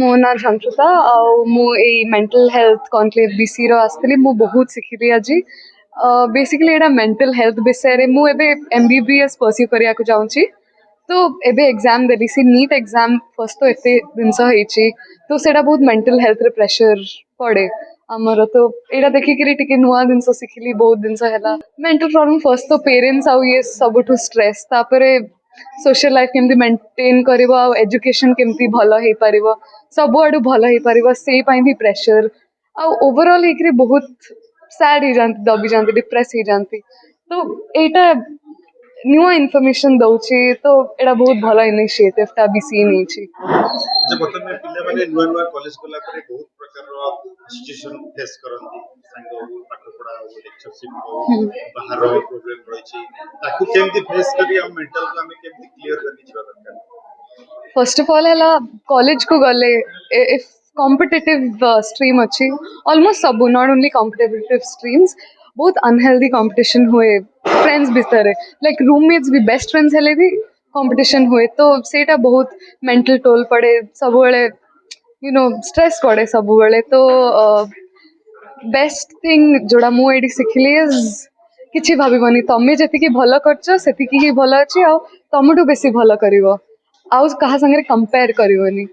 मो ना झंकृता मु मेंटल हेल्थ कॉन्क्लेव बीसी रो आसली मु बहुत सिखिली आज बेसिकली एटा मेंटल हेल्थ विषय रे मु एबे एमबीबीएस परस्यू करिया को जाउची तो एबे एग्जाम देली सी नीट एग्जाम फर्स्ट तो एते जिनस होईची तो सेटा बहुत मेंटल हेल्थ रे प्रेशर पड़े आमर तो एटा देखि कि टिके नुआ जिनस सिखिली बहुत जिनस हैला मेंटल प्रॉब्लम फर्स्ट तो पेरेंट्स आउ ये सबुठु स्ट्रेस तापरे सोशल लाइफ केमती मेंटेन करिवो आ एजुकेशन केमती भलो हे परिवो सब आडू भलो हे परिवो से पई भी प्रेशर आ ओवरऑल एकरे बहुत सैड ही जानती दबी जानती डिप्रेस ही जानती तो एटा नुआ इनफॉरमेशन दउची तो एटा बहुत भलो इनिशिएटिव ता बीसी नेची जे बर्तमान पिला माने नुआ नुआ कॉलेज गला परे बहुत प्रकार सिचुएशन फेस करंती संग पाठ पढ़ा लेक्चरशिप को बाहर प्रॉब्लम रही छी ताकू केमती फेस करी हम मेंटल को हमें केमती क्लियर करके जीवा दरकार फर्स्ट ऑफ ऑल है कॉलेज को गले इफ कॉम्पिटिटिव स्ट्रीम अच्छी ऑलमोस्ट सब नॉट ओनली कॉम्पिटिटिव स्ट्रीम्स बहुत अनहेल्दी कंपटीशन हुए फ्रेंड्स भितर लाइक रूममेट्स भी बेस्ट फ्रेंड्स हेले भी कंपटीशन हुए तो सेटा बहुत मेंटल टोल पड़े सब यू नो स्ट्रेस पड़े सब तो बेस्ट थिंग जोड़ा मु एडी सिखली इज किछि भाबिबनी तमे जतिकी भलो करछो सेतिकी ही भलो अछि आ तमटू बेसी भलो करिवो आउ कहा संगे कंपेयर करिवनी।